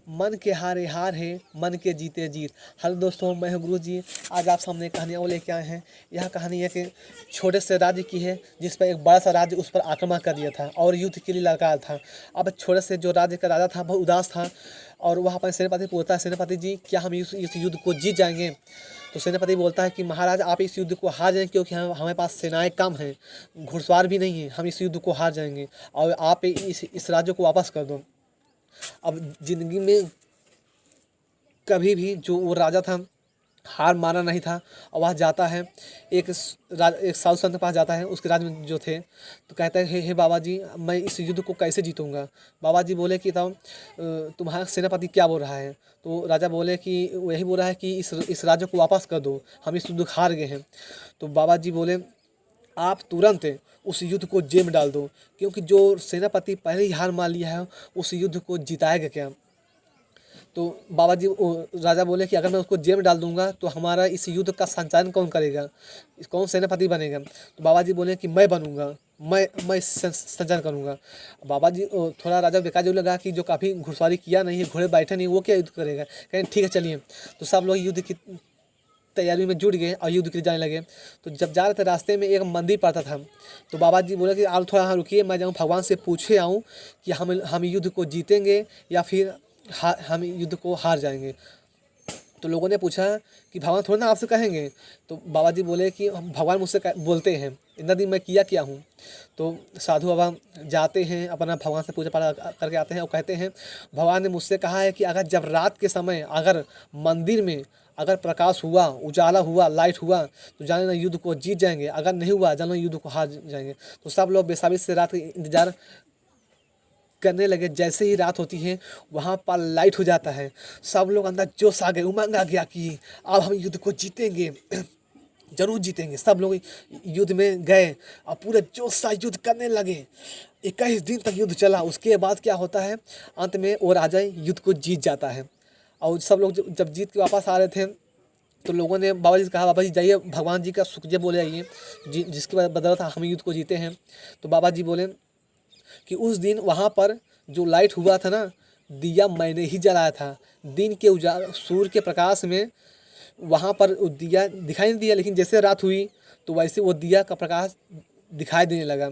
मन के हारे हार है, मन के जीते जीत। हेलो दोस्तों, मैं हूं गुरु जी। आज आप सामने कहानियाँ वो लेके आए हैं। यह कहानी एक छोटे से राज्य की है जिस पर एक बड़ा सा राज्य उस पर आक्रमण कर दिया था और युद्ध के लिए ललकार था। अब छोटे से जो राज्य का राजा था बहुत उदास था और वह अपने सेनापति पूछता है, सेनापति जी क्या हम इस युद्ध को जीत जाएंगे? तो सेनापति बोलता है कि महाराज आप इस युद्ध को हार जाएंगे क्योंकि हमारे पास सेनाएं कम हैं, घुड़सवार भी नहीं है, हम इस युद्ध को हार जाएंगे और आप इस राज्य को वापस कर दो। अब जिंदगी में कभी भी जो वो राजा था हार माना नहीं था और वह जाता है एक साधु संत के पास जाता है, उसके राज्य में जो थे, तो कहता है हे बाबा जी मैं इस युद्ध को कैसे जीतूंगा? बाबा जी बोले कि तब तुम्हारा सेनापति क्या बोल रहा है? तो राजा बोले कि वही बोल रहा है कि इस राज्य को वापस कर दो, हम इस युद्ध हार गए हैं। तो बाबा जी बोले आप तुरंत उस युद्ध को जेल में डाल दो, क्योंकि जो सेनापति पहले ही हार मान लिया है उस युद्ध को जिताएगा क्या? तो बाबा जी राजा बोले कि अगर मैं उसको जेल में डाल दूंगा तो हमारा इस युद्ध का संचालन कौन करेगा, कौन सेनापति बनेगा? तो बाबा जी बोले कि मैं बनूंगा, मैं संचालन करूंगा। बाबा जी थोड़ा राजा बेकार जो लगा कि जो काफ़ी घुड़सवारी किया नहीं है, घोड़े बैठे नहीं, वो क्या युद्ध करेगा? कहें ठीक है चलिए। तो सब लोग युद्ध की तैयारी में जुट गए और युद्ध के लिए जाने लगे। तो जब जा रहे थे रास्ते में एक मंदिर पड़ता था, तो बाबा जी बोले कि आप थोड़ा यहाँ रुकिए, मैं जाऊँ भगवान से पूछे आऊँ कि हम युद्ध को जीतेंगे या फिर हम युद्ध को हार जाएंगे। तो लोगों ने पूछा कि भगवान थोड़ा ना आपसे कहेंगे। तो बाबा जी बोले कि भगवान मुझसे बोलते हैं, इतना दिन मैं किया क्या हूँ? तो साधु बाबा जाते हैं, अपना भगवान से पूजा पाठ करके आते हैं और कहते हैं भगवान ने मुझसे कहा है कि अगर जब रात के समय अगर मंदिर में अगर प्रकाश हुआ, उजाला हुआ, लाइट हुआ, तो जाने ना युद्ध को जीत जाएंगे, अगर नहीं हुआ जानो युद्ध को हार जाएंगे। तो सब लोग बेसब्री से रात का इंतजार करने लगे। जैसे ही रात होती है वहाँ पर लाइट हो जाता है, सब लोग अंदर जोश आ गए, उमंग आ गया कि अब हम युद्ध को जीतेंगे, जरूर जीतेंगे। सब लोग युद्ध में गए और पूरे जोश से युद्ध करने लगे। 21 दिन तक युद्ध चला। उसके बाद क्या होता है, अंत में वो राजा युद्ध को जीत जाता है। और सब लोग जब जीत के वापस आ रहे थे तो लोगों ने बाबा जी से कहा, बाबा जी जाइए भगवान जी का शुक्रिया बोले आइए जिसकी बदौलत हम युद्ध को जीते हैं। तो बाबा जी बोले कि उस दिन वहाँ पर जो लाइट हुआ था ना, दिया मैंने ही जलाया था। दिन के उजाला सूर्य के प्रकाश में वहाँ पर दिया दिखाई नहीं दिया, लेकिन जैसे रात हुई तो वैसे वो दिया का प्रकाश दिखाई देने लगा।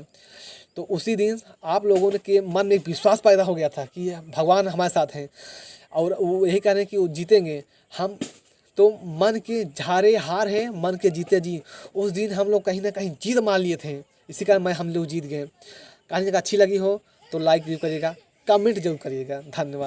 तो उसी दिन आप लोगों ने के मन में एक विश्वास पैदा हो गया था कि भगवान हमारे साथ हैं और वो यही कह रहे हैं कि वो जीतेंगे। हम तो मन के हारे हार है, मन के जीते जी। उस दिन हम लोग कहीं ना कहीं जीत मान लिए थे, इसी कारण हम लोग जीत गए। कहानी अगर अच्छी लगी हो तो लाइक जरूर करिएगा, कमेंट जरूर करिएगा। धन्यवाद।